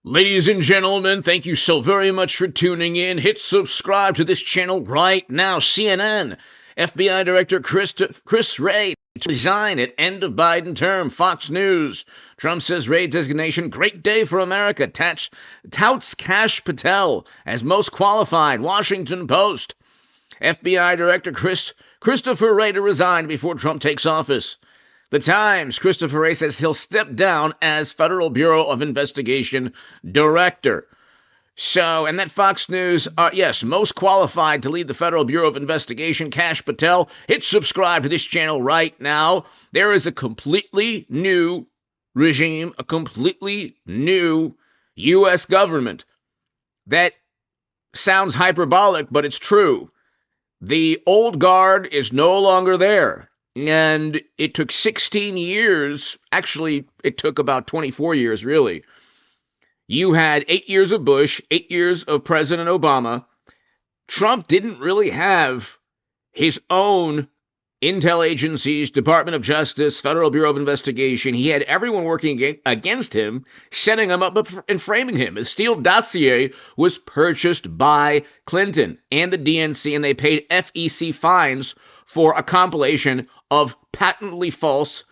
Ladies and gentlemen, thank you so very much for tuning in. Hit subscribe to this channel right now. CNN, FBI Director Chris Wray to resign at end of Biden term. Fox News, Trump says Wray designation, great day for America. Touts Kash Patel as most qualified. Washington Post, FBI Director Christopher Wray to resign before Trump takes office. The Times, Christopher Wray says he'll step down as Federal Bureau of Investigation Director. So, and that Fox News, yes, most qualified to lead the Federal Bureau of Investigation, Kash Patel. Hit subscribe to this channel right now. There is a completely new regime, a completely new U.S. government. That sounds hyperbolic, but it's true. The old guard is no longer there. And it took 16 years. Actually, it took about 24 years, really. You had 8 years of Bush, 8 years of President Obama. Trump didn't really have his own intel agencies, Department of Justice, Federal Bureau of Investigation. He had everyone working against him, setting him up and framing him. The Steele dossier was purchased by Clinton and the DNC, and they paid FEC fines for a compilation of patently false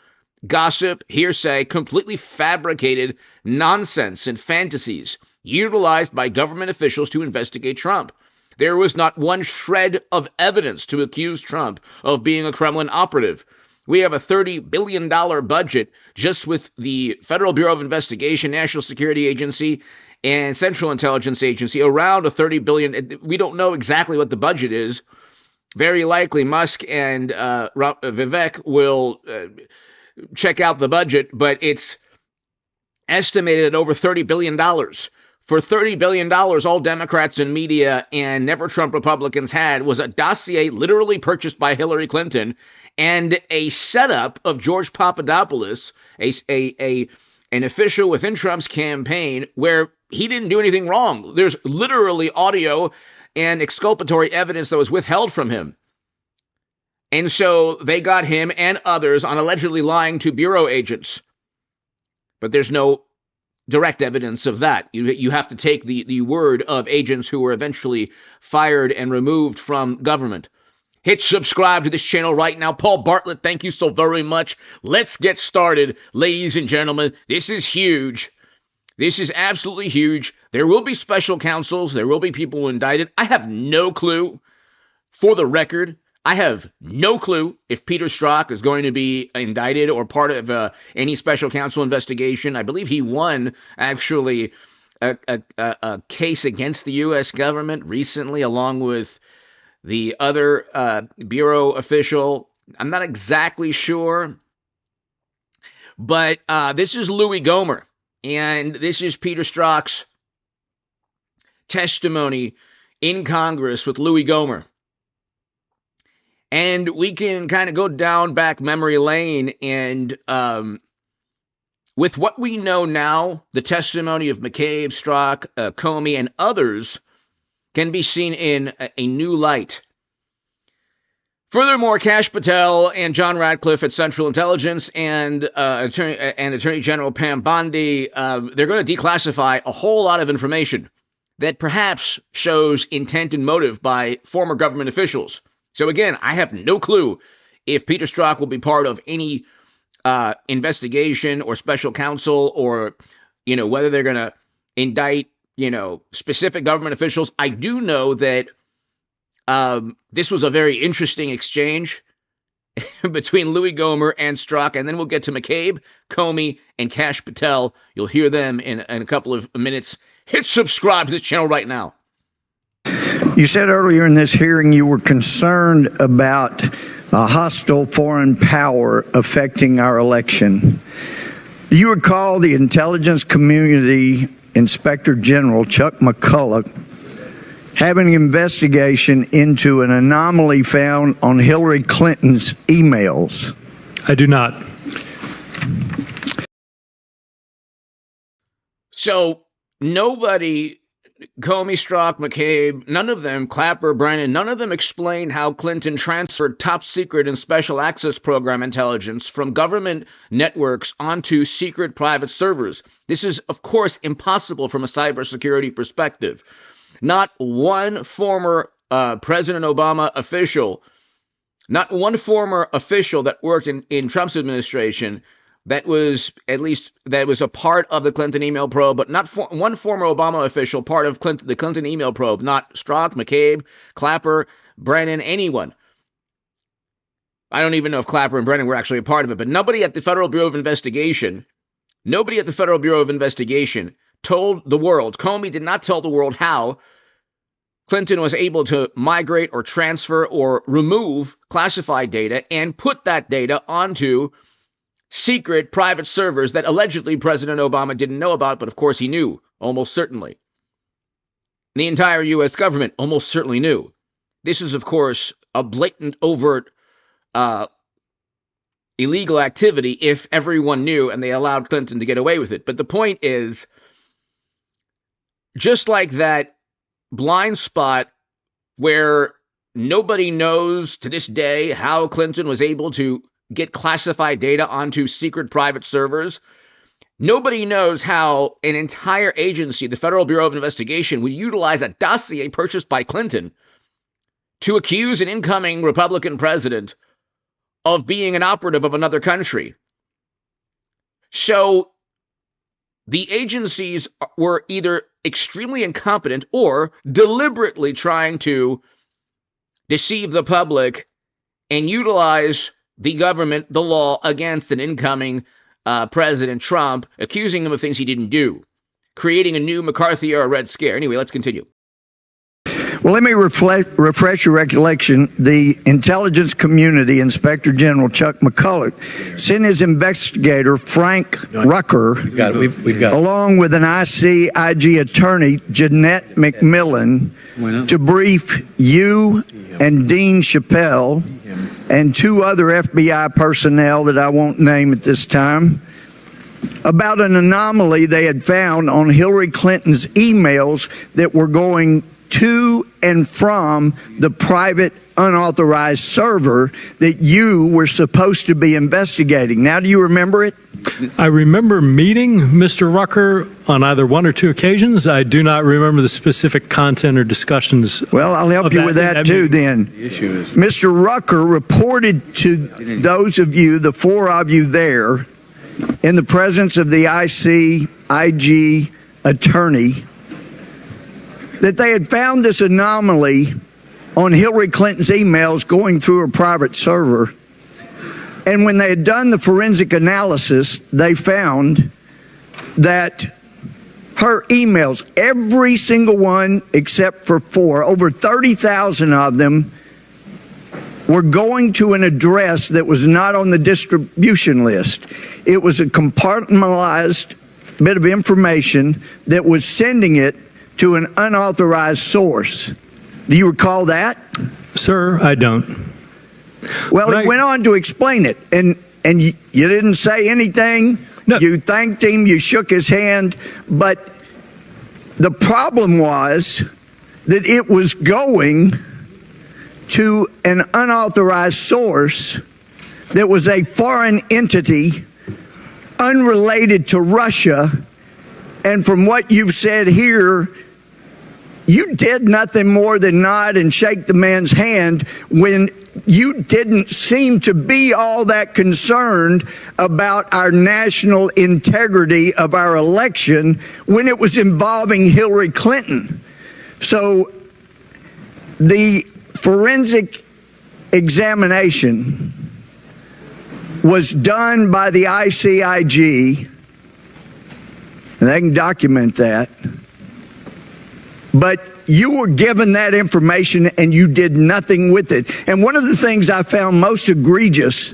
gossip, hearsay, completely fabricated nonsense and fantasies utilized by government officials to investigate Trump. There was not one shred of evidence to accuse Trump of being a Kremlin operative. We have a $30 billion budget just with the Federal Bureau of Investigation, National Security Agency, and Central Intelligence Agency, around a $30 billion. We don't know exactly what the budget is. Very likely Musk and Vivek will check out the budget, but it's estimated at over $30 billion. For $30 billion, all Democrats and media and never Trump Republicans had was a dossier literally purchased by Hillary Clinton and a setup of George Papadopoulos, an official within Trump's campaign, where he didn't do anything wrong. There's literally audio and exculpatory evidence that was withheld from him. And so they got him and others on allegedly lying to bureau agents. But there's no direct evidence of that. You have to take the word of agents who were eventually fired and removed from government. Hit subscribe to this channel right now. Paul Bartlett, thank you so very much. Let's get started, ladies and gentlemen. This is huge. This is absolutely huge. There will be special counsels. There will be people indicted. I have no clue. For the record, I have no clue if Peter Strzok is going to be indicted or part of any special counsel investigation. I believe he won, actually, a case against the U.S. government recently, along with the other bureau official. I'm not exactly sure. But this is Louis Gohmert. And this is Peter Strzok's testimony in Congress with Louis Gohmert. And we can kind of go down back memory lane, and with what we know now, the testimony of McCabe, Strzok, Comey, and others can be seen in a new light. Furthermore, Kash Patel and John Ratcliffe at Central Intelligence and Attorney General Pam Bondi, they're going to declassify a whole lot of information that perhaps shows intent and motive by former government officials. So again, I have no clue if Peter Strzok will be part of any investigation or special counsel, or whether they're going to indict specific government officials. I do know that this was a very interesting exchange between Louis Gohmert and Strzok, and then we'll get to McCabe, Comey, and Kash Patel. You'll hear them in a couple of minutes. Hit subscribe to this channel right now. You said earlier in this hearing you were concerned about a hostile foreign power affecting our election. You recall the intelligence community Inspector General Chuck McCulloch having an investigation into an anomaly found on Hillary Clinton's emails. I do not. So nobody Comey, Strzok, McCabe, none of them, Clapper, Brennan, none of them explained how Clinton transferred top secret and special access program intelligence from government networks onto secret private servers. This is, of course, impossible from a cybersecurity perspective. Not one former President Obama official, not one former official that worked in Trump's administration that was a part of the Clinton email probe, but not one former Obama official part of the Clinton email probe, not Strzok, McCabe, Clapper, Brennan, anyone. I don't even know if Clapper and Brennan were actually a part of it, but nobody at the Federal Bureau of Investigation told the world. Comey did not tell the world how Clinton was able to migrate or transfer or remove classified data and put that data onto secret private servers that allegedly President Obama didn't know about, but of course he knew, almost certainly. The entire U.S. government almost certainly knew. This is, of course, a blatant, overt, illegal activity if everyone knew and they allowed Clinton to get away with it. But the point is, just like that blind spot where nobody knows to this day how Clinton was able to get classified data onto secret private servers, nobody knows how an entire agency, the Federal Bureau of Investigation, would utilize a dossier purchased by Clinton to accuse an incoming Republican president of being an operative of another country. So the agencies were either extremely incompetent or deliberately trying to deceive the public and utilize the government, the law, against an incoming President Trump, accusing him of things he didn't do, creating a new McCarthy era Red Scare. Anyway, let's continue. Well, let me refresh your recollection. The intelligence community, Inspector General Chuck McCulloch, sent his investigator, Frank Rucker, along with an ICIG attorney, Jeanette McMillan, to brief you and Dean Chappelle and two other FBI personnel that I won't name at this time about an anomaly they had found on Hillary Clinton's emails that were going to and from the private unauthorized server that you were supposed to be investigating. Now, do you remember it? I remember meeting Mr. Rucker on either one or two occasions. I do not remember the specific content or discussions. Well, I'll help you with that too then. Mr. Rucker reported to those of you, the four of you there, in the presence of the ICIG attorney, that they had found this anomaly on Hillary Clinton's emails going through her private server. And when they had done the forensic analysis, they found that her emails, every single one except for four, over 30,000 of them, were going to an address that was not on the distribution list. It was a compartmentalized bit of information that was sending it to an unauthorized source. Do you recall that? Sir, I don't. Well, he went on to explain it, and you didn't say anything. No. You thanked him, you shook his hand, but the problem was that it was going to an unauthorized source that was a foreign entity unrelated to Russia, and from what you've said here, you did nothing more than nod and shake the man's hand when you didn't seem to be all that concerned about our national integrity of our election when it was involving Hillary Clinton. So the forensic examination was done by the ICIG, and they can document that. But you were given that information and you did nothing with it. And one of the things I found most egregious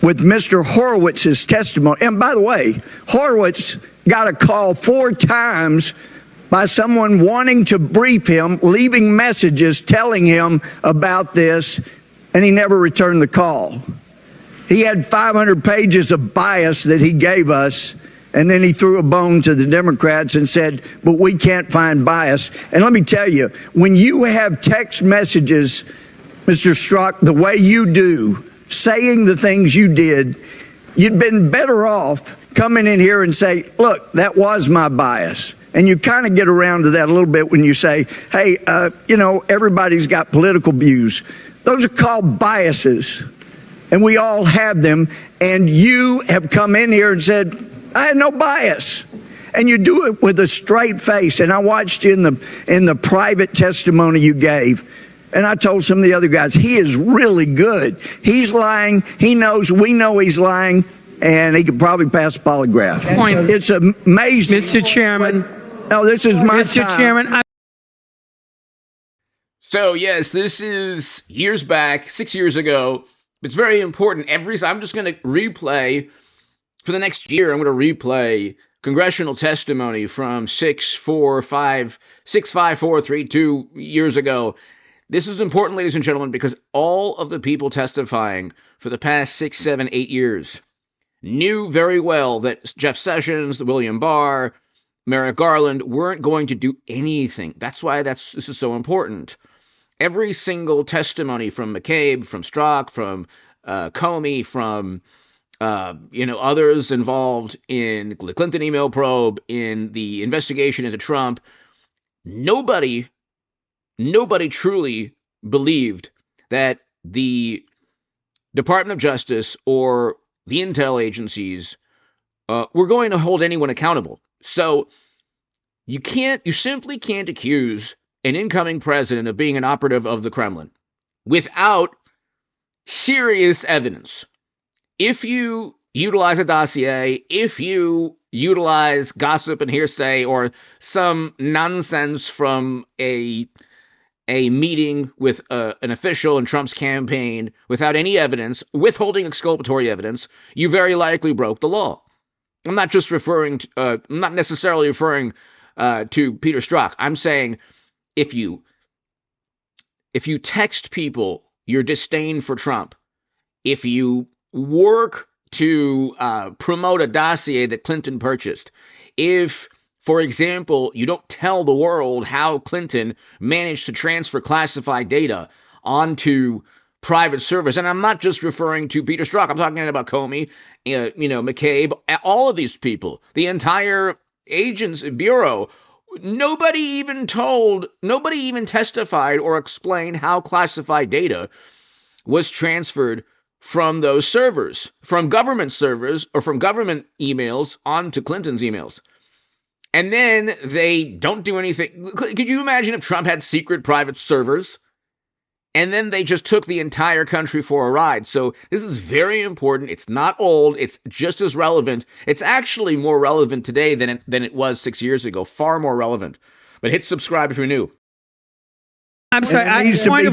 with Mr. Horowitz's testimony, and by the way, Horowitz got a call 4 times by someone wanting to brief him, leaving messages telling him about this, and he never returned the call. He had 500 pages of bias that he gave us, And then he threw a bone to the Democrats and said, but we can't find bias. And let me tell you, when you have text messages, Mr. Strzok, the way you do, saying the things you did, you'd been better off coming in here and say, look, that was my bias. And you kind of get around to that a little bit when you say, hey, everybody's got political views. Those are called biases, and we all have them. And you have come in here and said, I had no bias. And you do it with a straight face. And I watched you in the private testimony you gave. And I told some of the other guys, he is really good. He's lying. He knows, we know he's lying. And he could probably pass a polygraph. It's amazing. Mr. Chairman. No, this is my Mr. time. Chairman. So, yes, this is years back, 6 years ago. It's very important. I'm just going to replay, for the next year, I'm going to replay congressional testimony from 6-5-4-3-2 years ago. This is important, ladies and gentlemen, because all of the people testifying for the past 6, 7, 8 years knew very well that Jeff Sessions, William Barr, Merrick Garland weren't going to do anything. That's why this is so important. Every single testimony from McCabe, from Strzok, from Comey, from others involved in the Clinton email probe, in the investigation into Trump, nobody truly believed that the Department of Justice or the intel agencies were going to hold anyone accountable. So you simply can't accuse an incoming president of being an operative of the Kremlin without serious evidence. If you utilize a dossier, if you utilize gossip and hearsay or some nonsense from a meeting with an official in Trump's campaign without any evidence, withholding exculpatory evidence, you very likely broke the law. I'm not just referring to, I'm not necessarily referring to Peter Strzok. I'm saying if you text people your disdain for Trump, if you work to promote a dossier that Clinton purchased, if, for example, you don't tell the world how Clinton managed to transfer classified data onto private servers, and I'm not just referring to Peter Strzok, I'm talking about Comey, McCabe, all of these people, the entire agents bureau. Nobody even testified or explained how classified data was transferred from those servers, from government servers or from government emails onto Clinton's emails. And then they don't do anything. Could you imagine if Trump had secret private servers? And then they just took the entire country for a ride. So this is very important. It's not old. It's just as relevant. It's actually more relevant today than it was 6 years ago. Far more relevant. But hit subscribe if you're new. I'm sorry. Point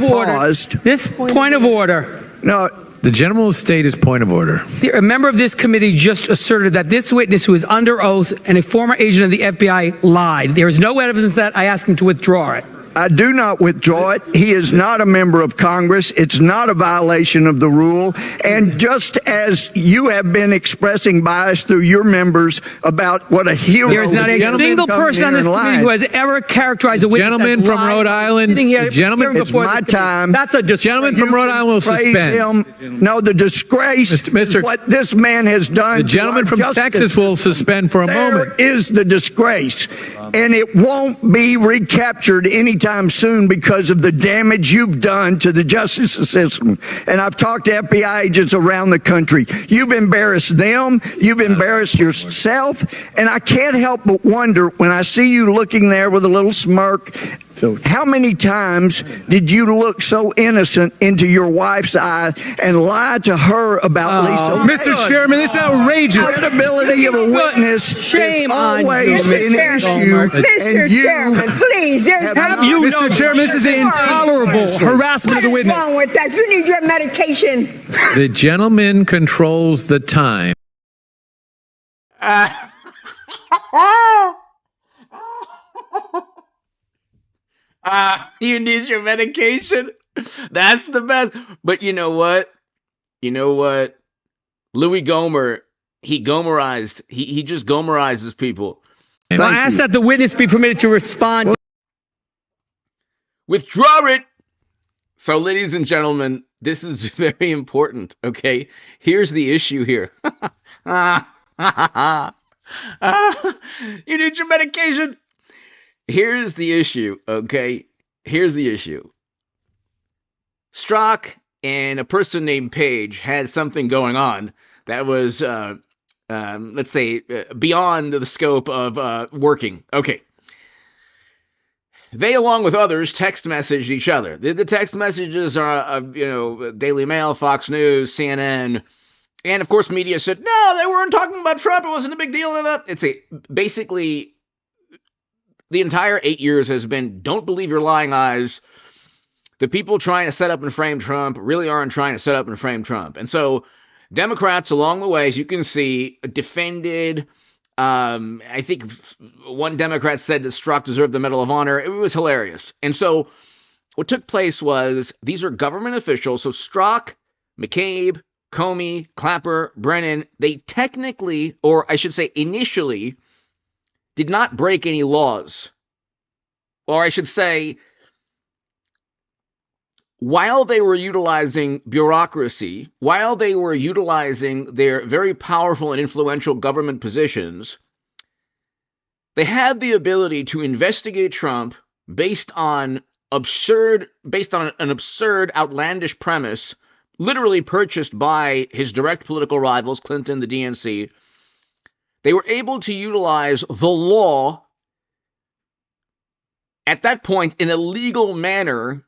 of order. No. The gentleman will state his point of order. A member of this committee just asserted that this witness, who is under oath and a former agent of the FBI, lied. There is no evidence that. I ask him to withdraw it. I do not withdraw it. He is not a member of Congress. It's not a violation of the rule. And just as you have been expressing bias through your members about what a hero, there is not a single person on this committee who has ever characterized a witness. Gentleman from Rhode Island. Gentleman, it's my time. That's a gentleman from Rhode Island will suspend. No, the disgrace. Mr. What this man has done. The gentleman from Texas will suspend for a moment. There is the disgrace, and it won't be recaptured anytime soon because of the damage you've done to the justice system. And I've talked to FBI agents around the country. You've embarrassed them. You've embarrassed yourself. And I can't help but wonder when I see you looking there with a little smirk, how many times did you look so innocent into your wife's eye and lie to her about Lisa? Mr. Chairman, this is outrageous. Credibility of a witness Shame is always on you, an issue. Mr. Chairman, please. Mr. Chairman, this is intolerable harassment of the witness. What's wrong with that? You need your medication. The gentleman controls the time. You need your medication? That's the best. But you know what? Louis Gohmert he Gomerized. He just Gomerizes people. So I ask that the witness be permitted to respond. Withdraw it. So, ladies and gentlemen, this is very important, okay? Here's the issue here. You need your medication. Here's the issue, okay? Here's the issue. Strzok and a person named Page had something going on that was, let's say, beyond the scope of working. Okay. They, along with others, text messaged each other. The text messages are, Daily Mail, Fox News, CNN, and of course, media said, no, they weren't talking about Trump. It wasn't a big deal. Basically, the entire 8 years has been, don't believe your lying eyes. The people trying to set up and frame Trump really aren't trying to set up and frame Trump. And so Democrats along the way, as you can see, defended. I think one Democrat said that Strzok deserved the Medal of Honor. It was hilarious. And so what took place was these are government officials. So Strzok, McCabe, Comey, Clapper, Brennan, they technically, or I should say initially, did not break any laws. Or I should say, while they were utilizing bureaucracy, while they were utilizing their very powerful and influential government positions, they had the ability to investigate Trump based on an absurd, outlandish premise, literally purchased by his direct political rivals, Clinton, the DNC. They were able to utilize the law at that point in a legal manner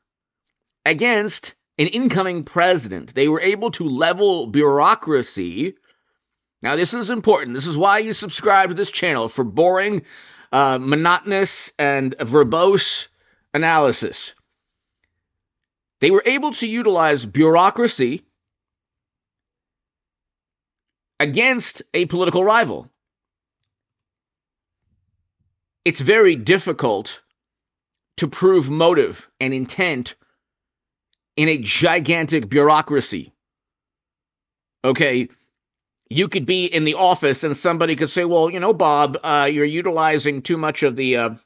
against an incoming president. They were able to level bureaucracy. Now, this is important. This is why you subscribe to this channel, for boring, monotonous, and verbose analysis. They were able to utilize bureaucracy against a political rival. It's very difficult to prove motive and intent in a gigantic bureaucracy. Okay, you could be in the office and somebody could say, well, Bob, you're utilizing too much of the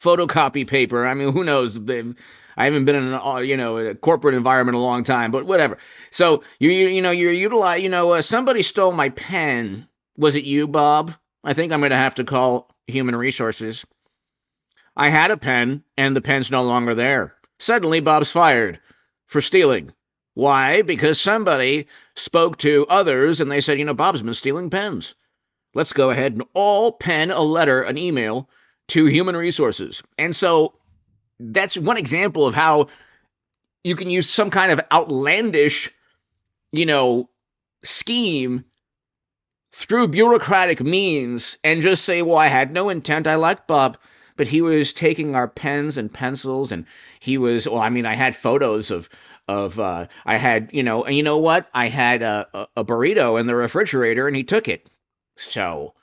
photocopy paper. I mean, who knows? I haven't been in a corporate environment in a long time, but whatever. So you're utilizing, somebody stole my pen. Was it you, Bob? I think I'm going to have to call Human Resources. I had a pen and the pen's no longer there. Suddenly, Bob's fired for stealing. Why? Because somebody spoke to others and they said, Bob's been stealing pens. Let's go ahead and all pen a letter, an email to Human Resources. And so that's one example of how you can use some kind of outlandish, scheme through bureaucratic means and just say, well, I had no intent. I liked Bob, but he was taking our pens and pencils, and he was, I had photos of I had, and you know what? I had a burrito in the refrigerator and he took it. So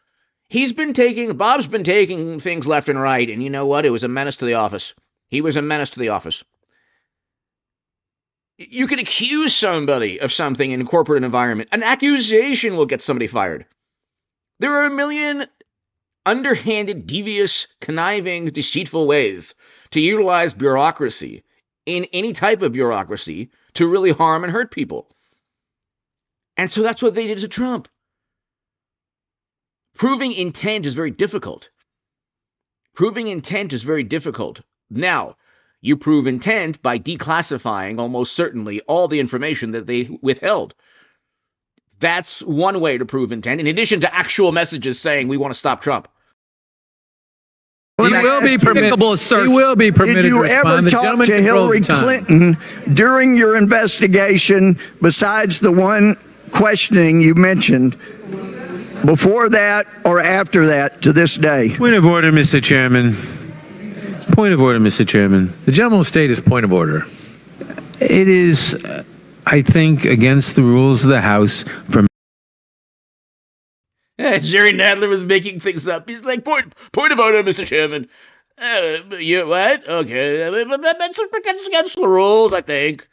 Bob's been taking things left and right. And you know what? It was a menace to the office. He was a menace to the office. You can accuse somebody of something in a corporate environment. An accusation will get somebody fired. There are a million underhanded, devious, conniving, deceitful ways to utilize bureaucracy in any type of bureaucracy to really harm and hurt people. And so that's what they did to Trump. Proving intent is very difficult. Now, you prove intent by declassifying almost certainly all the information that they withheld. That's one way to prove intent, in addition to actual messages saying we want to stop Trump. He will be permitted Did you to respond. ever talk to Hillary Clinton during your investigation, besides the one questioning you mentioned, before that or after that to this day? Point of order, Mr. Chairman. Point of order, Mr. Chairman. The gentleman will state his point of order. It is, I think, against the rules of the House for Jerry Nadler was making things up. He's like, point of order, Mr. Chairman. You what? Okay, that's against the rules, I think.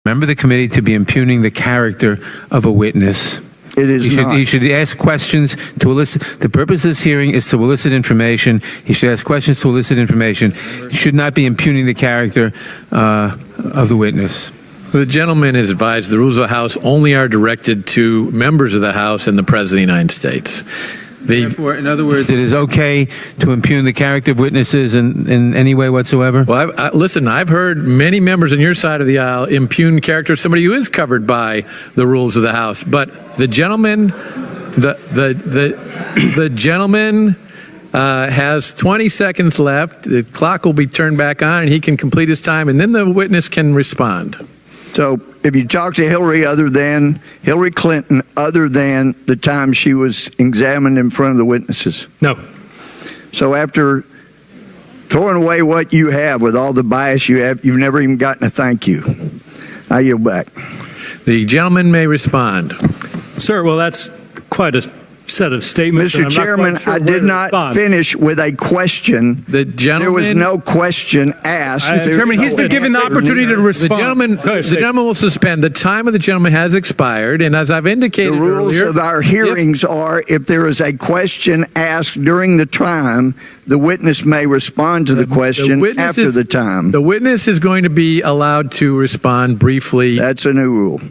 member of the committee to be impugning the character of a witness. It is not. You should ask questions to elicit. The purpose of this hearing is to elicit information. You should ask questions to elicit information. You should not be impugning the character of the witness. The gentleman is advised the rules of the House only are directed to members of the House and the President of the United States. Therefore, in other words, it is okay to impugn the character of witnesses in any way whatsoever? Well, listen, I've heard many members on your side of the aisle impugn character of somebody who is covered by the rules of the House. But the gentleman, the gentleman has 20 seconds left. The clock will be turned back on, and he can complete his time, and then the witness can respond. So if you talk to Hillary Clinton, other than the time she was examined in front of the witnesses? No. So after throwing away what you have with all the bias you have, you've never even gotten a thank you. I yield back. The gentleman may respond. Sir, well, that's quite a set of statements. Mr. Chairman, I did not finish with a question. The gentleman, there was no question asked. Mr. Chairman, he's been given the opportunity to respond. The gentleman will suspend. The time of the gentleman has expired, and as I've indicated the rules earlier, of our hearings are if there is a question asked during the time, the witness may respond to the question after the time. The witness is going to be allowed to respond briefly. That's a new rule.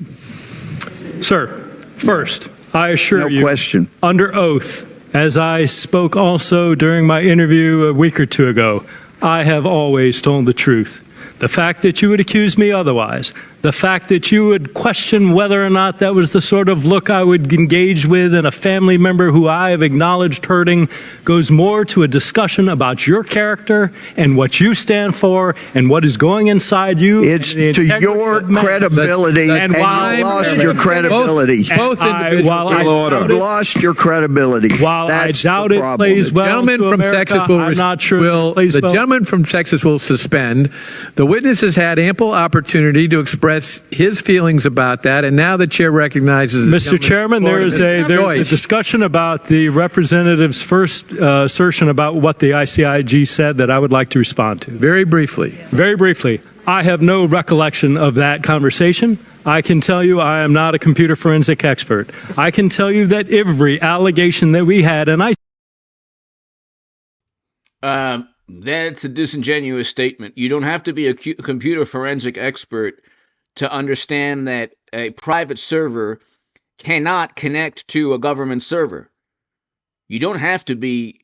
Sir, first, I assure you, question. under oath, as I spoke also during my interview a week or two ago, I have always told the truth. The fact that you would accuse me otherwise, the fact that you would question whether or not that was the sort of look I would engage with in a family member who I have acknowledged hurting, goes more to a discussion about your character and what you stand for and what is going inside you. It's to your credibility, and you lost your credibility. You've lost your credibility. While That's I doubt the it problem. plays well Gentleman to from America, Texas I'm not sure it plays the well. gentleman from Texas will suspend. The witness has had ample opportunity to express his feelings about that, and now the chair recognizes. Mr. Chairman, there is a discussion about the representative's first assertion about what the ICIG said that I would like to respond to. Very briefly. Very briefly. I have no recollection of that conversation. I can tell you I am not a computer forensic expert. I can tell you that every allegation that we had, and that's a disingenuous statement. You don't have to be a computer forensic expert to understand that a private server cannot connect to a government server. You don't have to be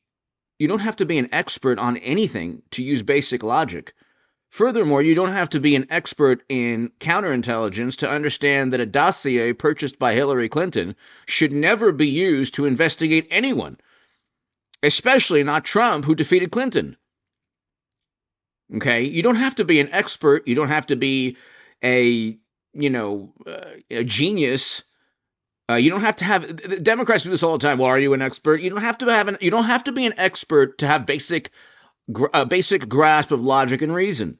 an expert on anything to use basic logic. Furthermore, you don't have to be an expert in counterintelligence to understand that a dossier purchased by Hillary Clinton should never be used to investigate anyone, especially not Trump, who defeated Clinton. Okay? You don't have to be an expert. You don't have to be a genius. You don't have to have. Democrats do this all the time. Well, are you an expert? You don't have to be an expert to have basic grasp of logic and reason.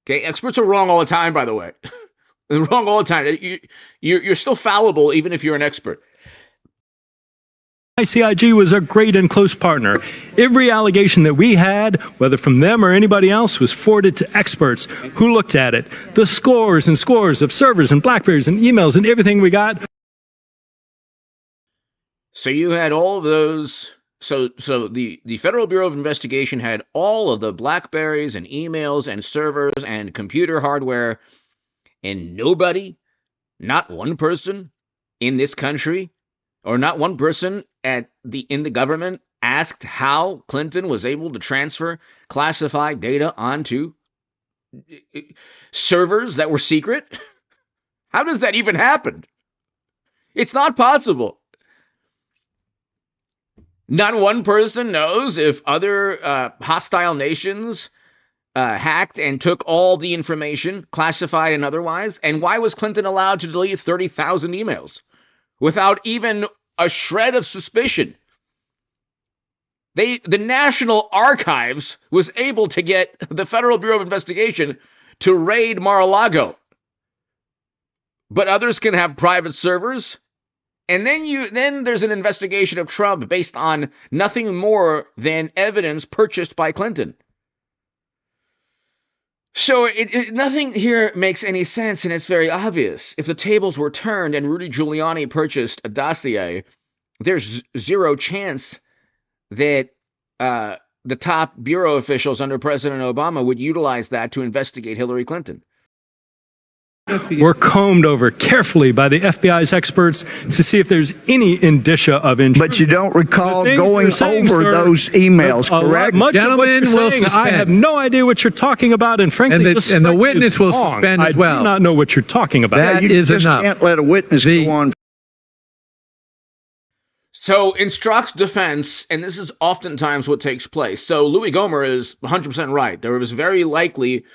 Okay, experts are wrong all the time. By the way, they're wrong all the time. You're still fallible even if you're an expert. ICIG was a great and close partner. Every allegation that we had, whether from them or anybody else, was forwarded to experts who looked at it. The scores and scores of servers and BlackBerries and emails and everything we got. So you had all of those. So the Federal Bureau of Investigation had all of the BlackBerries and emails and servers and computer hardware, and nobody, not one person in this country, or not one person in the government asked how Clinton was able to transfer classified data onto servers that were secret? How does that even happen? It's not possible. Not one person knows if other hostile nations hacked and took all the information, classified and otherwise. And why was Clinton allowed to delete 30,000 emails without even a shred of suspicion? The National Archives was able to get the Federal Bureau of Investigation to raid Mar-a-Lago. But others can have private servers. And then there's an investigation of Trump based on nothing more than evidence purchased by Clinton. So nothing here makes any sense, and it's very obvious. If the tables were turned and Rudy Giuliani purchased a dossier, there's zero chance that the top bureau officials under President Obama would utilize that to investigate Hillary Clinton. Were combed over carefully by the FBI's experts to see if there's any indicia of intrusion. But you don't recall going saying, over sir, those emails, correct? Gentlemen, will suspend. I have no idea what you're talking about, and frankly, and the witness will suspend as well. I do not know what you're talking about. That you is just enough. can't let a witness go on. So in Strzok's defense, and this is oftentimes what takes place, so Louis Gohmert is 100% right. There was very likely,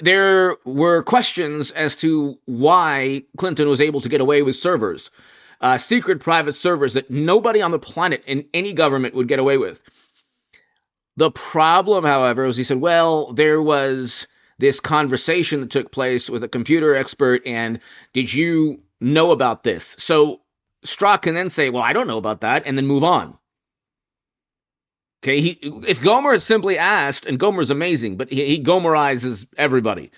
there were questions as to why Clinton was able to get away with servers, secret private servers that nobody on the planet in any government would get away with. The problem, however, was he said, well, there was this conversation that took place with a computer expert, and did you know about this? So Strzok can then say, well, I don't know about that, and then move on. Okay, if Gohmert had simply asked, and Gohmert's amazing, but he Gohmerizes everybody.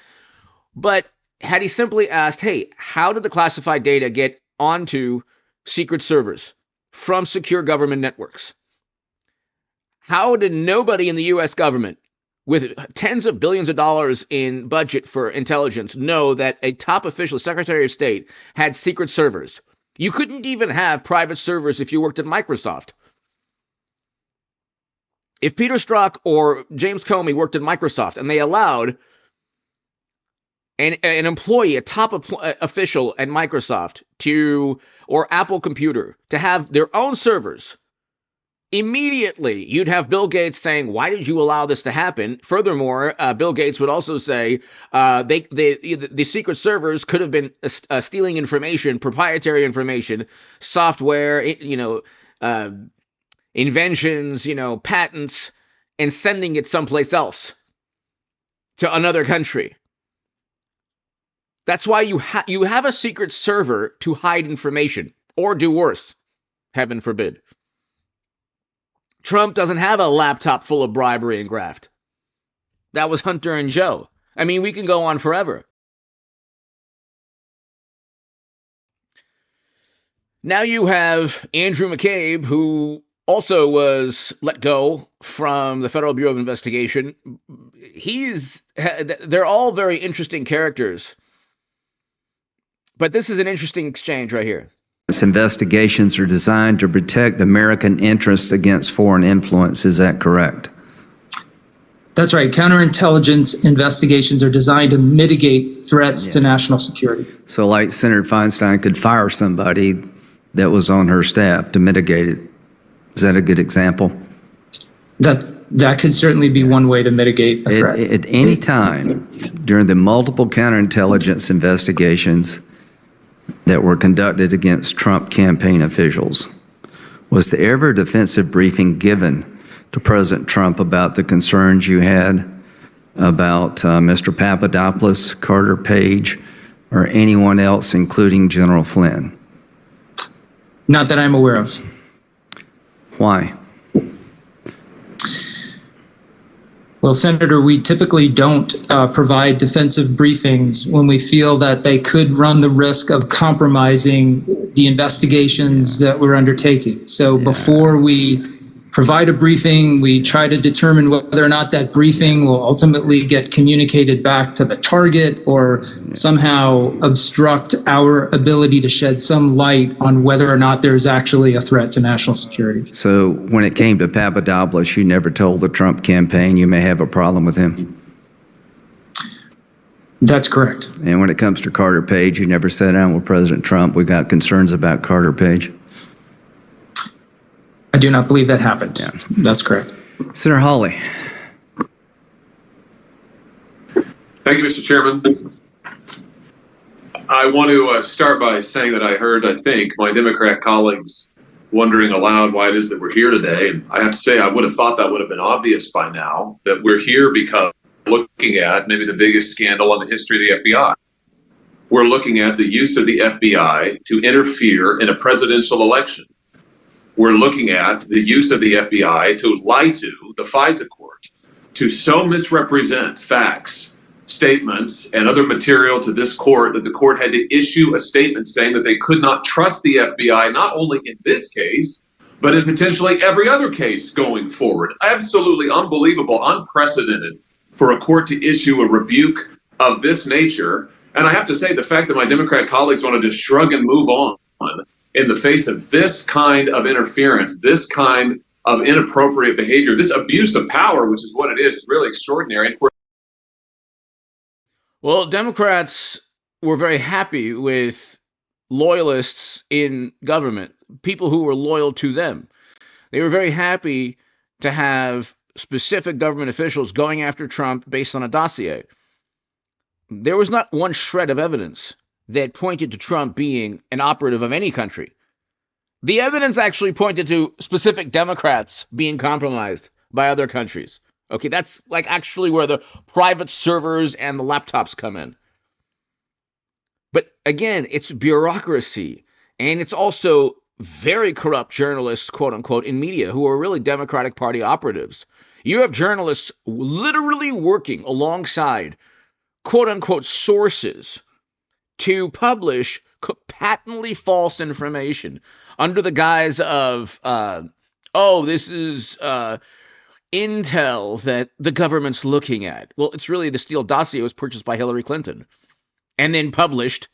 But had he simply asked, hey, how did the classified data get onto secret servers from secure government networks? How did nobody in the U.S. government with tens of billions of dollars in budget for intelligence know that a top official, Secretary of State, had secret servers? You couldn't even have private servers if you worked at Microsoft. If Peter Strzok or James Comey worked at Microsoft and they allowed an employee, a top official at Microsoft or Apple Computer to have their own servers, immediately you'd have Bill Gates saying, why did you allow this to happen? Furthermore, Bill Gates would also say the secret servers could have been stealing information, proprietary information, software, inventions, patents, and sending it someplace else to another country. That's why you have a secret server to hide information, or do worse, heaven forbid. Trump doesn't have a laptop full of bribery and graft. That was Hunter and Joe. I mean, we can go on forever. Now you have Andrew McCabe, who also was let go from the Federal Bureau of Investigation. They're all very interesting characters. But this is an interesting exchange right here. Investigations are designed to protect American interests against foreign influence. Is that correct? That's right. Counterintelligence investigations are designed to mitigate threats to national security. So like Senator Feinstein could fire somebody that was on her staff to mitigate it. Is that a good example? That could certainly be one way to mitigate a threat. At any time during the multiple counterintelligence investigations that were conducted against Trump campaign officials, was there ever a defensive briefing given to President Trump about the concerns you had about Mr. Papadopoulos, Carter Page, or anyone else, including General Flynn? Not that I'm aware of. Why? Well, Senator, we typically don't provide defensive briefings when we feel that they could run the risk of compromising the investigations that we're undertaking. So before we provide a briefing, we try to determine whether or not that briefing will ultimately get communicated back to the target or somehow obstruct our ability to shed some light on whether or not there's actually a threat to national security. So when it came to Papadopoulos, you never told the Trump campaign you may have a problem with him? That's correct. And when it comes to Carter Page, you never sat down with President Trump, we got concerns about Carter Page? I do not believe that happened. Yeah. That's correct. Senator Hawley. Thank you, Mr. Chairman. I want to start by saying that I heard, I think, my Democrat colleagues wondering aloud why it is that we're here today. And I have to say, I would have thought that would have been obvious by now, that we're here because we're looking at maybe the biggest scandal in the history of the FBI. We're looking at the use of the FBI to interfere in a presidential election. We're looking at the use of the FBI to lie to the FISA court, to so misrepresent facts, statements and other material to this court that the court had to issue a statement saying that they could not trust the FBI, not only in this case, but in potentially every other case going forward. Absolutely unbelievable, unprecedented for a court to issue a rebuke of this nature. And I have to say, the fact that my Democrat colleagues wanted to shrug and move on in the face of this kind of interference, this kind of inappropriate behavior, this abuse of power, which is what it is really extraordinary. And well, Democrats were very happy with loyalists in government, people who were loyal to them. They were very happy to have specific government officials going after Trump based on a dossier. There was not one shred of evidence that pointed to Trump being an operative of any country. The evidence actually pointed to specific Democrats being compromised by other countries. Okay, that's like actually where the private servers and the laptops come in. But again, it's bureaucracy, and it's also very corrupt journalists, quote unquote, in media who are really Democratic Party operatives. You have journalists literally working alongside, quote unquote, sources to publish patently false information under the guise of, this is intel that the government's looking at. Well, it's really the Steele dossier was purchased by Hillary Clinton and then published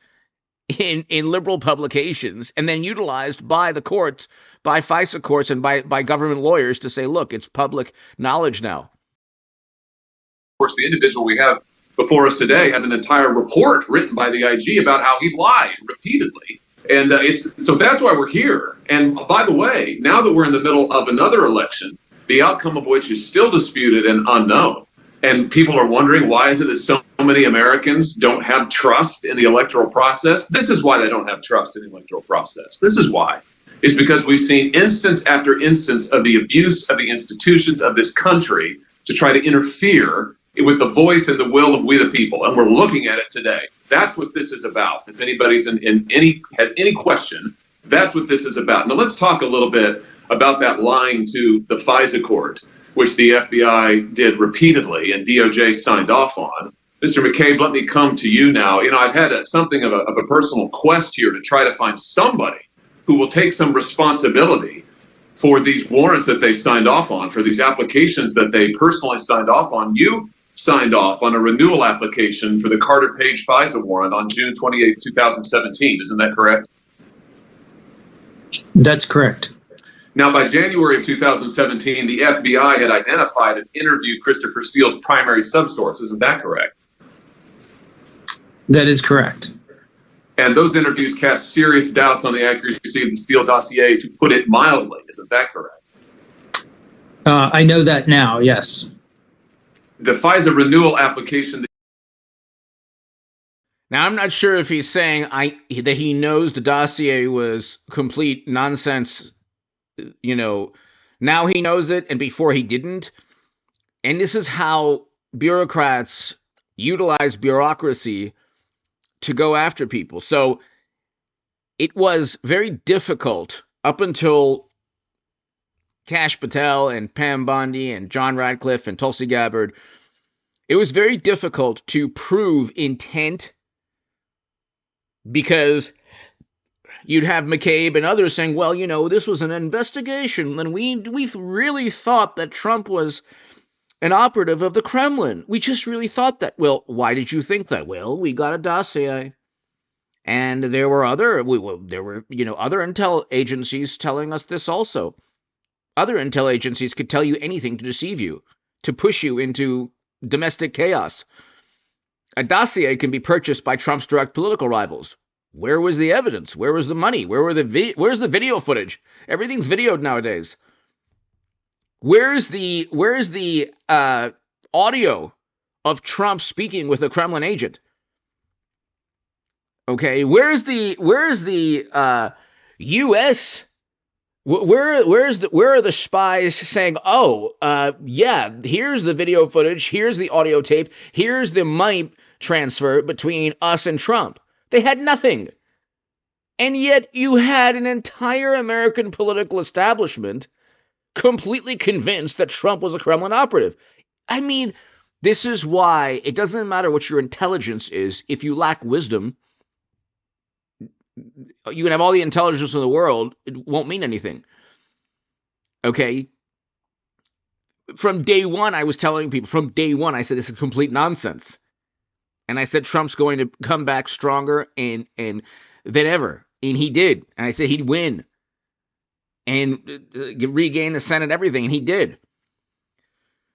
in liberal publications and then utilized by the courts, by FISA courts and by government lawyers to say, look, it's public knowledge now. Of course, the individual we have before us today has an entire report written by the IG about how he lied repeatedly. And so that's why we're here. And by the way, now that we're in the middle of another election, the outcome of which is still disputed and unknown, and people are wondering, why is it that so many Americans don't have trust in the electoral process? This is why they don't have trust in the electoral process. This is why. It's because we've seen instance after instance of the abuse of the institutions of this country to try to interfere with the voice and the will of we the people. And we're looking at it today. That's what this is about. If anybody's has any question, that's what this is about. Now let's talk a little bit about that lying to the FISA court, which the FBI did repeatedly and DOJ signed off on. Mr. McCabe, let me come to you now. You know, I've had something of a personal quest here to try to find somebody who will take some responsibility for these warrants that they signed off on, for these applications that they personally signed off on. You signed off on a renewal application for the Carter Page FISA warrant on June 28, 2017. Isn't that correct? That's correct. Now, by January of 2017, the FBI had identified and interviewed Christopher Steele's primary subsource. Isn't that correct? That is correct. And those interviews cast serious doubts on the accuracy of the Steele dossier, to put it mildly. Isn't that correct? I know that now, yes. The FISA renewal application. Now, I'm not sure if he's saying that he knows the dossier was complete nonsense. You know, now he knows it, and before he didn't. And this is how bureaucrats utilize bureaucracy to go after people. So it was very difficult up until Kash Patel and Pam Bondi and John Radcliffe and Tulsi Gabbard. It was very difficult to prove intent because you'd have McCabe and others saying, well, you know, this was an investigation, and we really thought that Trump was an operative of the Kremlin. We just really thought that. Well, why did you think that? Well, we got a dossier, and there were other intel agencies telling us this also. Other intel agencies could tell you anything to deceive you, to push you into domestic chaos. A dossier can be purchased by Trump's direct political rivals. Where was the evidence? Where was the money? Where's the video footage? Everything's videoed nowadays. Where's the audio of Trump speaking with a Kremlin agent? Okay, where are the spies saying, yeah, here's the video footage, here's the audio tape, here's the money transfer between us and Trump? They had nothing. And yet you had an entire American political establishment completely convinced that Trump was a Kremlin operative. I mean, This is why it doesn't matter what your intelligence is. If you lack wisdom, you can have all the intelligence in the world. It won't mean anything. Okay? From day one, I was telling people, from day one, I said, this is complete nonsense. And I said, Trump's going to come back stronger and than ever. And he did. And I said he'd win and regain the Senate, everything. And he did.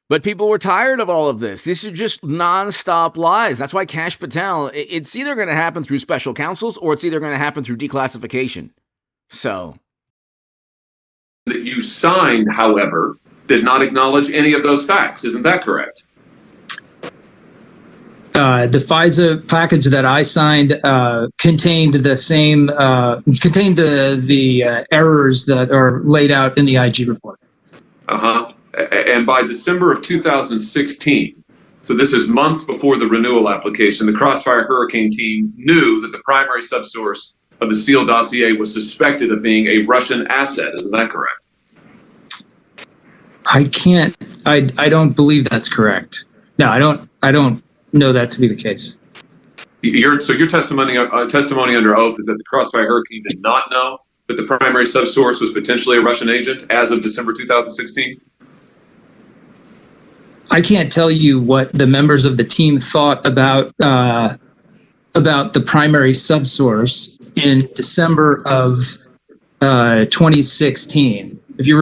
But people were tired of all of this. This is just nonstop lies. That's why Kash Patel, it's either going to happen through special counsels or it's either going to happen through declassification. So. That you signed, however, did not acknowledge any of those facts. Isn't that correct? The FISA package that I signed contained the same contained the errors that are laid out in the IG report. And by December of 2016, so this is months before the renewal application, the Crossfire Hurricane team knew that the primary subsource of the Steele dossier was suspected of being a Russian asset. Isn't that correct? I don't believe that's correct. No, I don't know that to be the case. Your testimony under oath is that the Crossfire Hurricane did not know that the primary subsource was potentially a Russian agent as of December 2016? I can't tell you what the members of the team thought about the primary subsource in December of 2016. If you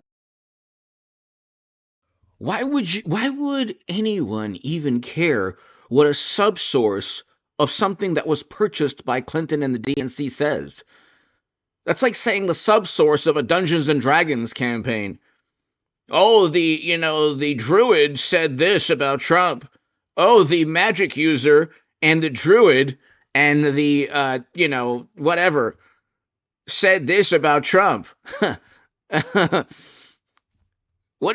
Why would anyone even care what a subsource of something that was purchased by Clinton and the DNC says? That's like saying the subsource of a Dungeons and Dragons campaign. Oh, the druid said this about Trump. Oh, the magic user and the druid and the, whatever said this about Trump. What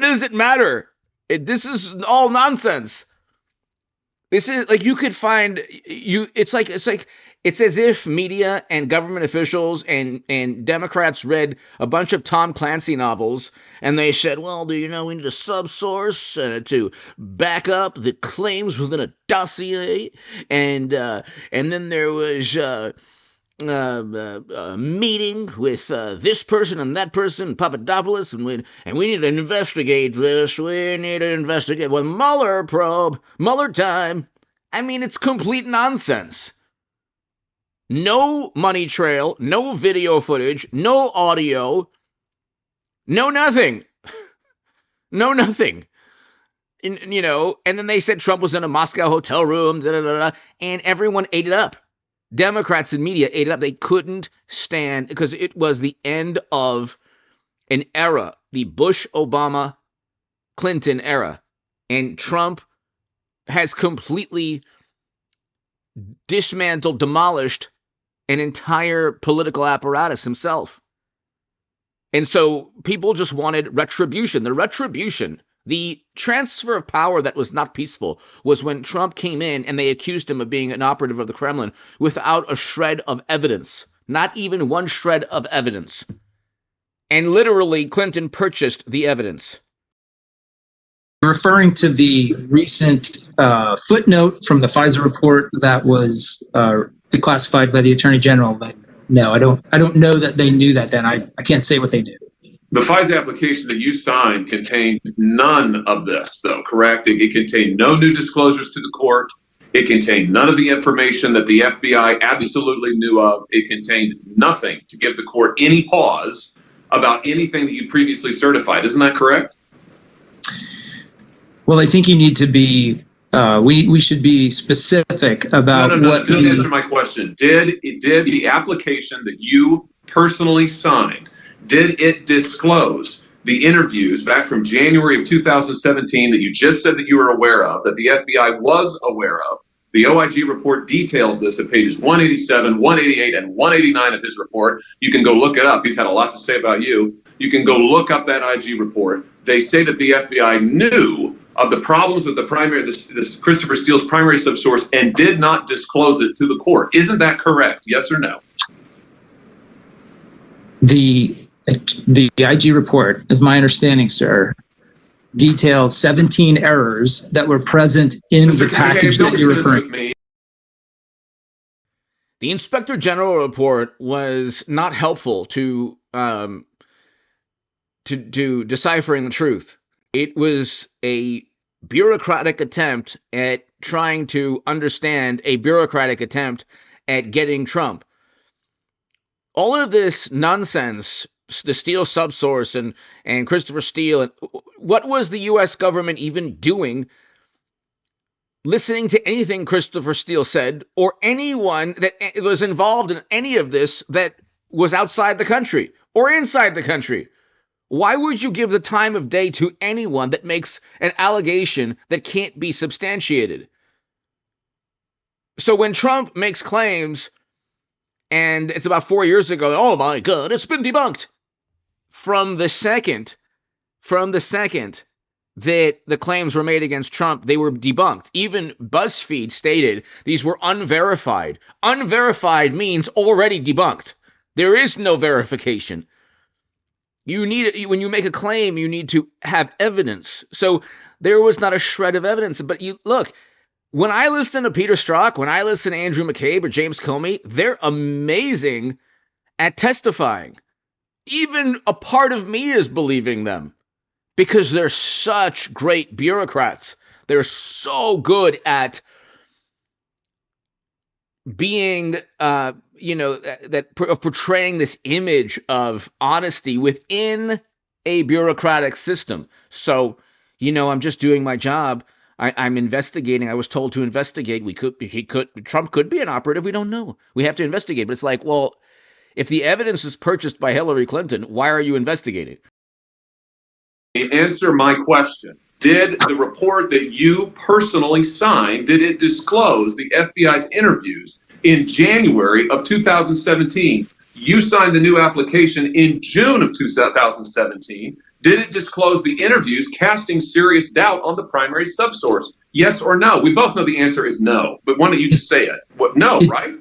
does it matter? This is all nonsense. This is like you could find it's as if media and government officials and Democrats read a bunch of Tom Clancy novels and they said, well, we need a subsource to back up the claims within a dossier, and then there was a meeting with this person and that person, Papadopoulos, and we need to investigate this. We need to investigate with Mueller probe, Mueller time. I mean, it's complete nonsense. No money trail, no video footage, no audio, no nothing. No nothing. And then they said Trump was in a Moscow hotel room, and everyone ate it up. Democrats and media ate it up. They couldn't stand, because it was the end of an era, the Bush, Obama, Clinton era. And Trump has completely dismantled, demolished an entire political apparatus himself. And so people just wanted retribution. The transfer of power that was not peaceful was when Trump came in and they accused him of being an operative of the Kremlin without a shred of evidence, not even one shred of evidence. And literally, Clinton purchased the evidence. Referring to the recent footnote from the FISA report that was declassified by the Attorney General, but no, I don't know that they knew that then. I can't say what they knew. The FISA application that you signed contained none of this, though, correct? It contained no new disclosures to the court. It contained none of the information that the FBI absolutely knew of. It contained nothing to give the court any pause about anything that you previously certified. Isn't that correct? Well, I think you need to be, we should be specific about what... Just answer my question. Did the application that you personally signed, did it disclose the interviews back from January of 2017 that you just said that you were aware of, that the FBI was aware of? The OIG report details this at pages 187, 188, and 189 of his report. You can go look it up. He's had a lot to say about you. You can go look up that IG report. They say that the FBI knew of the problems with this Christopher Steele's primary subsource and did not disclose it to the court. Isn't that correct? Yes or no? The IG report, is my understanding, sir, details 17 errors that were present in the package that you're referring to. The Inspector General report was not helpful to deciphering the truth. It was a bureaucratic attempt at trying to understand a bureaucratic attempt at getting Trump. All of this nonsense, the Steele subsource and Christopher Steele, and what was the U.S. government even doing listening to anything Christopher Steele said or anyone that was involved in any of this that was outside the country or inside the country? Why would you give the time of day to anyone that makes an allegation that can't be substantiated? So when Trump makes claims, and it's about 4 years ago, oh my God, it's been debunked. From the second that the claims were made against Trump, they were debunked. Even BuzzFeed stated these were unverified. Unverified means already debunked. There is no verification. When you make a claim, you need to have evidence. So there was not a shred of evidence. But you look, when I listen to Peter Strzok, when I listen to Andrew McCabe or James Comey, they're amazing at testifying. Even a part of me is believing them because they're such great bureaucrats. They're so good at being, of portraying this image of honesty within a bureaucratic system. So, I'm just doing my job. I'm investigating. I was told to investigate. Trump could be an operative. We don't know. We have to investigate. But it's like, well, if the evidence is purchased by Hillary Clinton, why are you investigating? Answer my question. Did the report that you personally signed, did it disclose the FBI's interviews in January of 2017? You signed the new application in June of 2017. Did it disclose the interviews casting serious doubt on the primary subsource? Yes or no? We both know the answer is no, but why don't you just say it? What? No, right?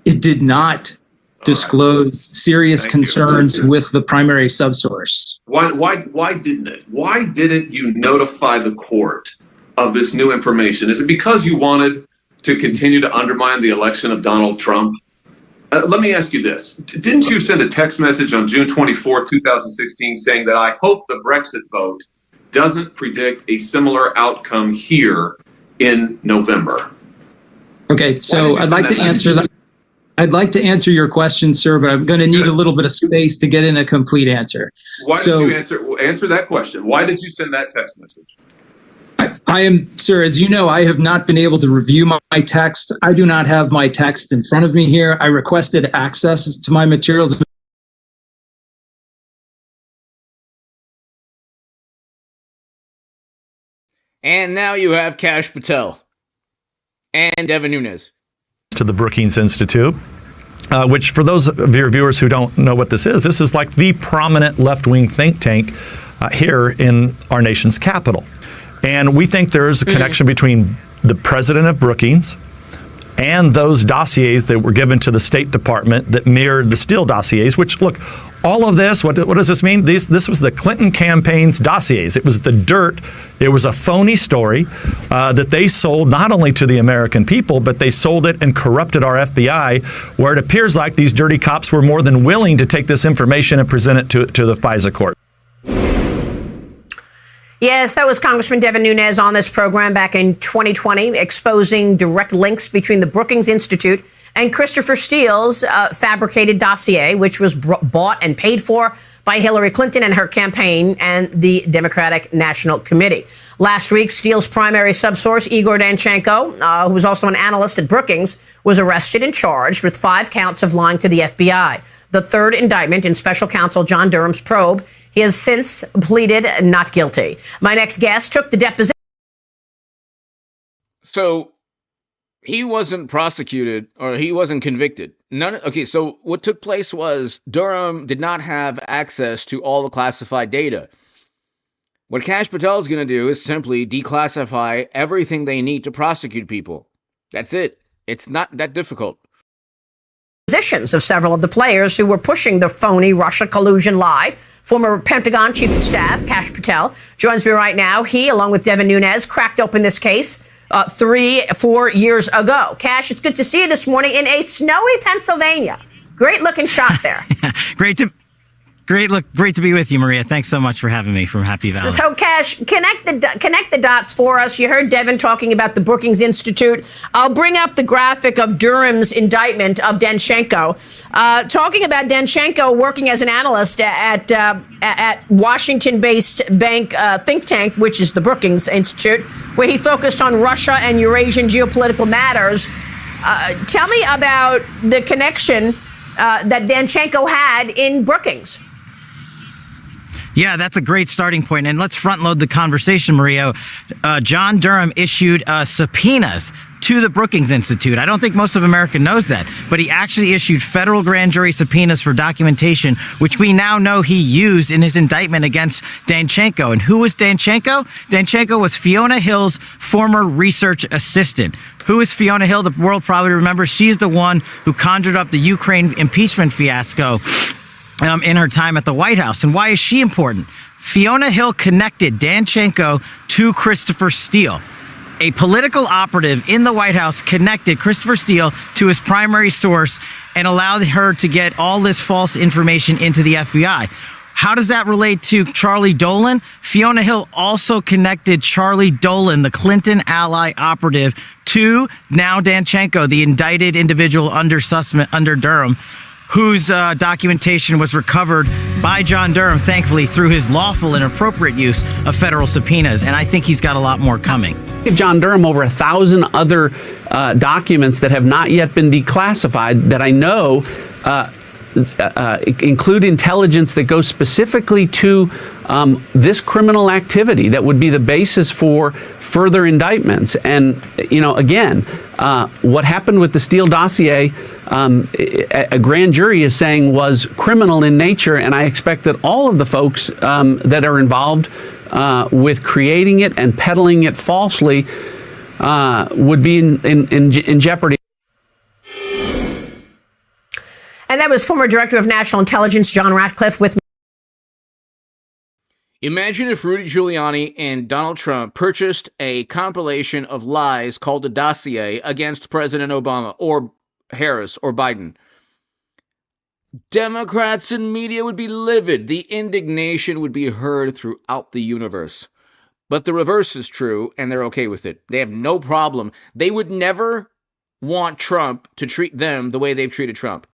It did not disclose serious concerns with the primary subsource. Why didn't it? Why didn't you notify the court of this new information? Is it because you wanted to continue to undermine the election of Donald Trump? Let me ask you this. Didn't you send a text message on June 24, 2016 saying that I hope the Brexit vote doesn't predict a similar outcome here in November? Okay, so I'd like to answer that. I'd like to answer your question, sir, but I'm going to need a little bit of space to get in a complete answer. Why did you answer that question? Why did you send that text message? I am, sir, as you know, I have not been able to review my text. I do not have my text in front of me here. I requested access to my materials. And now you have Kash Patel and Devin Nunes. To the Brookings Institute, which for those of your viewers who don't know what this is like the prominent left-wing think tank here in our nation's capital. And we think there's a connection between the president of Brookings and those dossiers that were given to the State Department that mirrored the Steele dossiers, which, look, all of this, what does this mean? This was the Clinton campaign's dossiers. It was the dirt. It was a phony story that they sold not only to the American people, but they sold it and corrupted our FBI, where it appears like these dirty cops were more than willing to take this information and present it to the FISA court. Yes, that was Congressman Devin Nunes on this program back in 2020, exposing direct links between the Brookings Institute and Christopher Steele's fabricated dossier, which was bought and paid for by Hillary Clinton and her campaign and the Democratic National Committee. Last week, Steele's primary subsource, Igor Danchenko, who was also an analyst at Brookings, was arrested and charged with 5 counts of lying to the FBI. The third indictment in special counsel John Durham's probe. He has since pleaded not guilty. My next guest took the deposition. So he wasn't prosecuted or he wasn't convicted. Okay, so what took place was Durham did not have access to all the classified data. What Kash Patel is going to do is simply declassify everything they need to prosecute people. That's it. It's not that difficult. positions of several of the players who were pushing the phony Russia collusion lie. Former Pentagon Chief of Staff Kash Patel joins me right now. He, along with Devin Nunes, cracked open this case 3-4 years ago. Kash, it's good to see you this morning in a snowy Pennsylvania. Great looking shot there. Great to be with you, Maria. Thanks so much for having me from Happy Valley. So, Kash, connect the dots for us. You heard Devin talking about the Brookings Institute. I'll bring up the graphic of Durham's indictment of Danchenko. Talking about Danchenko working as an analyst at Washington-based bank think tank, which is the Brookings Institute, where he focused on Russia and Eurasian geopolitical matters. Tell me about the connection that Danchenko had in Brookings. Yeah, that's a great starting point. And let's front load the conversation, Maria. John Durham issued subpoenas to the Brookings Institute. I don't think most of America knows that, but he actually issued federal grand jury subpoenas for documentation, which we now know he used in his indictment against Danchenko. And who was Danchenko? Danchenko was Fiona Hill's former research assistant. Who is Fiona Hill? The world probably remembers. She's the one who conjured up the Ukraine impeachment fiasco in her time at the White House. And why is she important? Fiona Hill connected Danchenko to Christopher Steele. A political operative in the White House connected Christopher Steele to his primary source and allowed her to get all this false information into the FBI. How does that relate to Charlie Dolan? Fiona Hill also connected Charlie Dolan, the Clinton ally operative, to now Danchenko, the indicted individual under Durham, whose documentation was recovered by John Durham, thankfully, through his lawful and appropriate use of federal subpoenas. And I think he's got a lot more coming. John Durham over 1,000 other documents that have not yet been declassified that I know include intelligence that goes specifically to this criminal activity that would be the basis for further indictments. And, you know, again, what happened with the Steele dossier, a grand jury is saying was criminal in nature, and I expect that all of the folks that are involved with creating it and peddling it falsely would be in jeopardy. And that was former Director of National Intelligence John Ratcliffe with me. Imagine if Rudy Giuliani and Donald Trump purchased a compilation of lies called a dossier against President Obama or Harris or Biden. Democrats and media would be livid. The indignation would be heard throughout the universe. But the reverse is true, and they're okay with it. They have no problem. They would never want Trump to treat them the way they've treated Trump.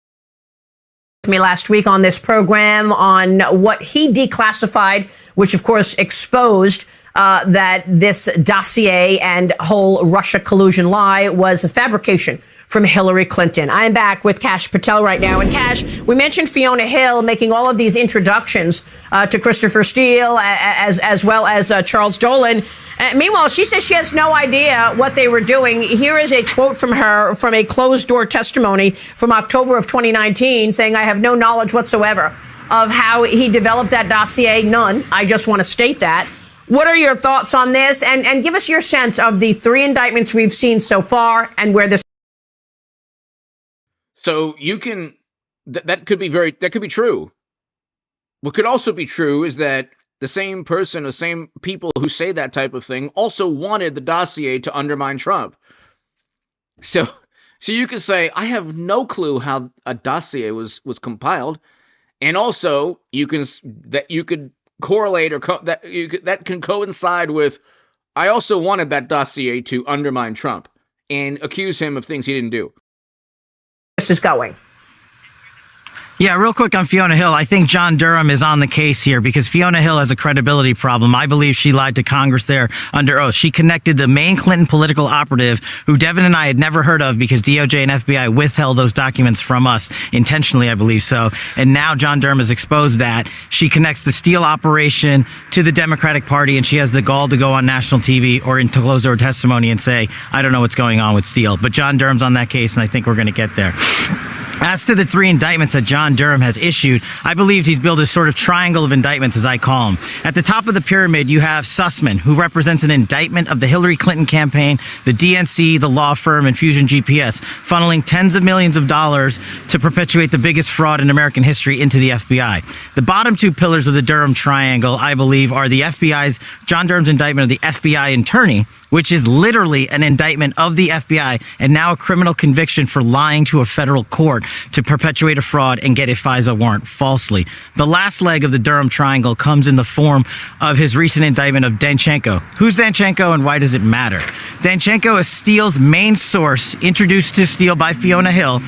Me last week on this program on what he declassified, which of course exposed that this dossier and whole Russia collusion lie was a fabrication from Hillary Clinton. I am back with Kash Patel right now. And Kash, we mentioned Fiona Hill making all of these introductions to Christopher Steele as well as Charles Dolan. Meanwhile, she says she has no idea what they were doing. Here is a quote from her from a closed-door testimony from October of 2019 saying, "I have no knowledge whatsoever of how he developed that dossier. None. I just want to state that." What are your thoughts on this? And give us your sense of the 3 indictments we've seen so far and where this. So you can, that could be true. What could also be true is that the same person, the same people who say that type of thing also wanted the dossier to undermine Trump. So you could say, I have no clue how a dossier was compiled. And also you could correlate or that can coincide with, I also wanted that dossier to undermine Trump and accuse him of things he didn't do. This is going. Yeah, real quick on Fiona Hill. I think John Durham is on the case here because Fiona Hill has a credibility problem. I believe she lied to Congress there under oath. She connected the main Clinton political operative, who Devin and I had never heard of because DOJ and FBI withheld those documents from us intentionally, I believe so. And now John Durham has exposed that. She connects the Steele operation to the Democratic Party, and she has the gall to go on national TV or into closed-door testimony and say, I don't know what's going on with Steele. But John Durham's on that case, and I think we're going to get there. As to the 3 indictments that John Durham has issued, I believe he's built a sort of triangle of indictments, as I call them. At the top of the pyramid, you have Sussman, who represents an indictment of the Hillary Clinton campaign, the DNC, the law firm, and Fusion GPS, funneling tens of millions of dollars to perpetuate the biggest fraud in American history into the FBI. The bottom 2 pillars of the Durham triangle, I believe, are the John Durham's indictment of the FBI attorney, which is literally an indictment of the FBI and now a criminal conviction for lying to a federal court to perpetuate a fraud and get a FISA warrant falsely. The last leg of the Durham triangle comes in the form of his recent indictment of Danchenko. Who's Danchenko and why does it matter? Danchenko is Steele's main source, introduced to Steele by Fiona Hill,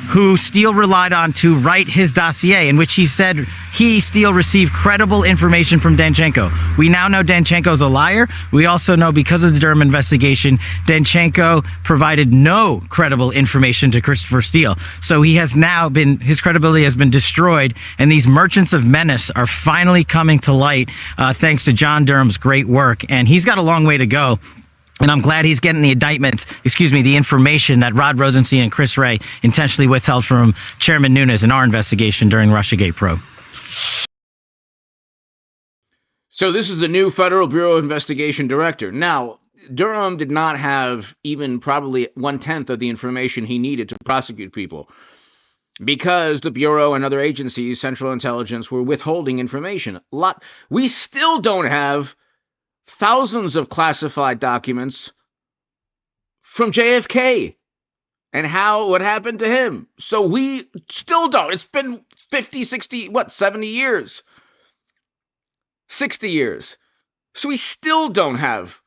who Steele relied on to write his dossier, in which he said Steele, received credible information from Danchenko. We now know Danchenko's a liar. We also know, because of the Durham investigation, Danchenko provided no credible information to Christopher Steele. So his credibility has been destroyed, and these merchants of menace are finally coming to light thanks to John Durham's great work. And he's got a long way to go. And I'm glad he's getting the the information that Rod Rosenstein and Chris Wray intentionally withheld from Chairman Nunes in our investigation during Russiagate probe. So this is the new Federal Bureau of Investigation director. Now, Durham did not have even probably 1/10 of the information he needed to prosecute people, because the Bureau and other agencies, Central Intelligence, were withholding information. We still don't have thousands of classified documents from JFK and what happened to him. So we still don't. It's been 50, 60, 70 years? 60 years. So we still don't have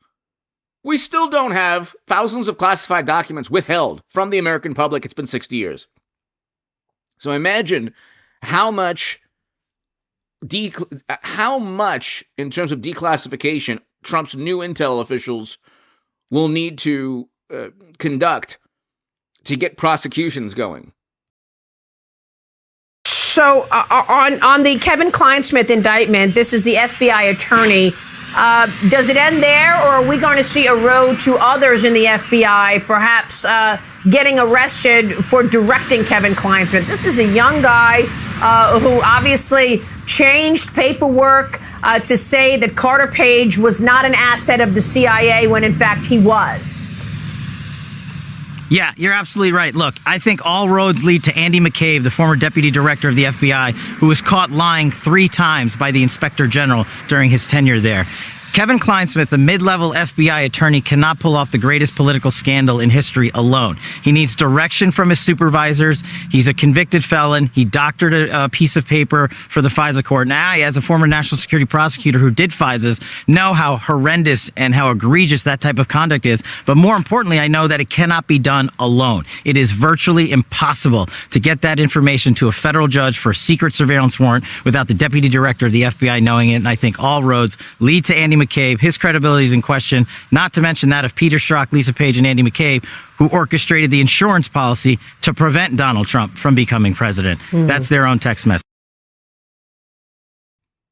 thousands of classified documents withheld from the American public. It's been 60 years. So imagine how much in terms of declassification Trump's new intel officials will need to conduct to get prosecutions going. So on the Kevin Kleinsmith indictment, this is the FBI attorney. Does it end there, or are we going to see a road to others in the FBI perhaps getting arrested for directing Kevin Kleinsmith? This is a young guy who obviously changed paperwork to say that Carter Page was not an asset of the CIA when in fact he was. Yeah, you're absolutely right. Look, I think all roads lead to Andy McCabe, the former deputy director of the FBI, who was caught lying 3 times by the inspector general during his tenure there. Kevin Kleinsmith, the mid-level FBI attorney, cannot pull off the greatest political scandal in history alone. He needs direction from his supervisors. He's a convicted felon. He doctored a piece of paper for the FISA court. Now, I, as a former national security prosecutor who did FISAs, know how horrendous and how egregious that type of conduct is. But more importantly, I know that it cannot be done alone. It is virtually impossible to get that information to a federal judge for a secret surveillance warrant without the deputy director of the FBI knowing it. And I think all roads lead to Andy McCabe. His credibility is in question, not to mention that of Peter Strzok, Lisa Page, and Andy McCabe, who orchestrated the insurance policy to prevent Donald Trump from becoming president. That's their own text message.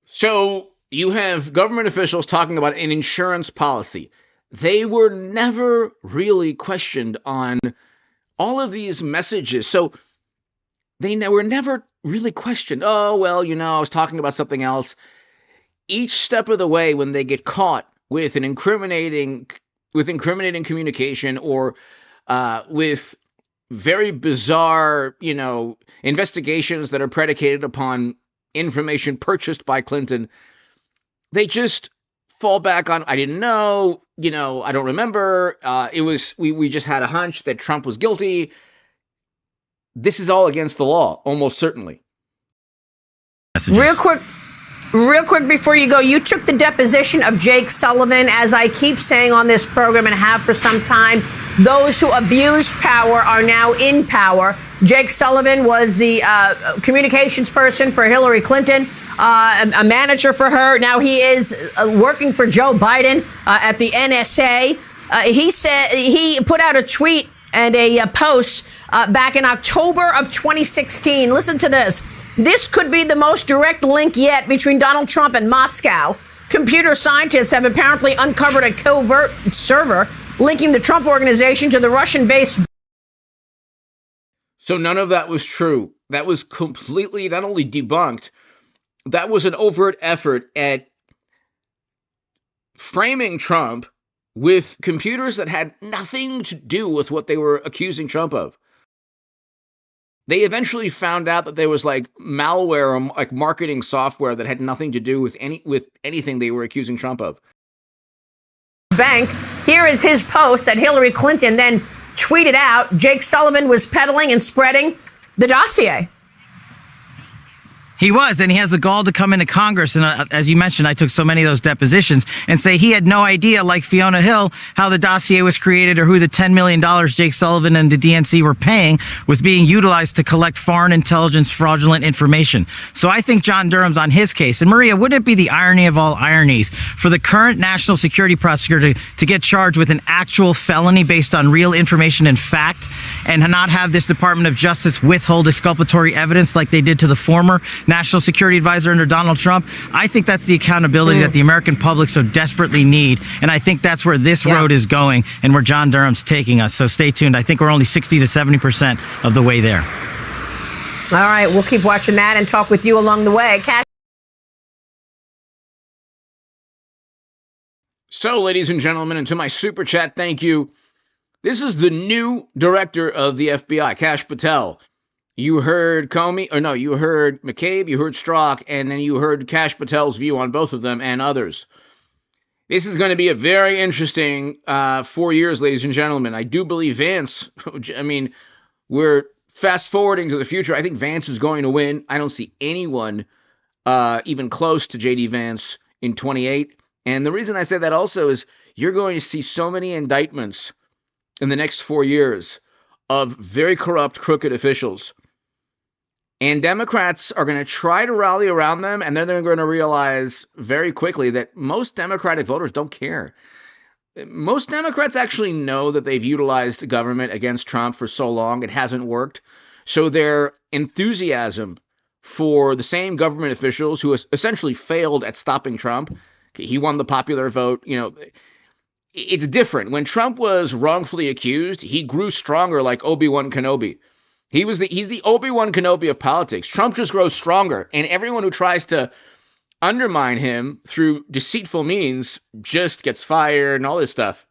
So you have government officials talking about an insurance policy. They were never really questioned on all of these messages. So they were never really questioned. Oh, well, I was talking about something else. Each step of the way, when they get caught with incriminating communication or with very bizarre, investigations that are predicated upon information purchased by Clinton, they just fall back on, I didn't know, I don't remember. We just had a hunch that Trump was guilty. This is all against the law, almost certainly. Real quick before you go, you took the deposition of Jake Sullivan. As I keep saying on this program and have for some time, those who abuse power are now in power. Jake Sullivan was the communications person for Hillary Clinton, a manager for her. Now he is working for Joe Biden at the NSA. He put out a tweet and a post back in October of 2016. Listen to this. This could be the most direct link yet between Donald Trump and Moscow. Computer scientists have apparently uncovered a covert server linking the Trump organization to the Russian-based. So none of that was true. That was completely not only debunked, that was an overt effort at framing Trump with computers that had nothing to do with what they were accusing Trump of. They eventually found out that there was like malware or like marketing software that had nothing to do with anything they were accusing Trump of. Bank. Here is his post that Hillary Clinton then tweeted out. Jake Sullivan was peddling and spreading the dossier. He was, and he has the gall to come into Congress. And as you mentioned, I took so many of those depositions and say he had no idea, like Fiona Hill, how the dossier was created or who the $10 million Jake Sullivan and the DNC were paying was being utilized to collect foreign intelligence fraudulent information. So I think John Durham's on his case. And Maria, wouldn't it be the irony of all ironies for the current national security prosecutor to get charged with an actual felony based on real information and fact and not have this Department of Justice withhold exculpatory evidence like they did to the former national security advisor under Donald Trump? I think that's the accountability that the American public so desperately need. And I think that's where this road is going and where John Durham's taking us. So stay tuned. I think we're only 60 to 70% of the way there. All right. We'll keep watching that and talk with you along the way. So, ladies and gentlemen, and to my super chat, thank you. This is the new director of the FBI, Kash Patel. You heard you heard McCabe, you heard Strzok, and then you heard Kash Patel's view on both of them and others. This is going to be a very interesting 4 years, ladies and gentlemen. I do believe Vance, I mean, we're fast forwarding to the future. I think Vance is going to win. I don't see anyone even close to J.D. Vance in 28. And the reason I say that also is you're going to see so many indictments in the next 4 years of very corrupt, crooked officials. And Democrats are going to try to rally around them, and then they're going to realize very quickly that most Democratic voters don't care. Most Democrats actually know that they've utilized government against Trump for so long, it hasn't worked. So their enthusiasm for the same government officials who essentially failed at stopping Trump, he won the popular vote, it's different. When Trump was wrongfully accused, he grew stronger like Obi-Wan Kenobi. He's the Obi-Wan Kenobi of politics. Trump just grows stronger, and everyone who tries to undermine him through deceitful means just gets fired and all this stuff.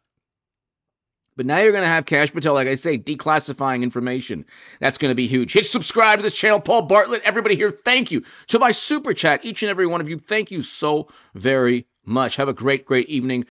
But now you're going to have Kash Patel, like I say, declassifying information. That's going to be huge. Hit subscribe to this channel. Paul Bartlett, everybody here, thank you. To my super chat, each and every one of you, thank you so very much. Have a great, great evening.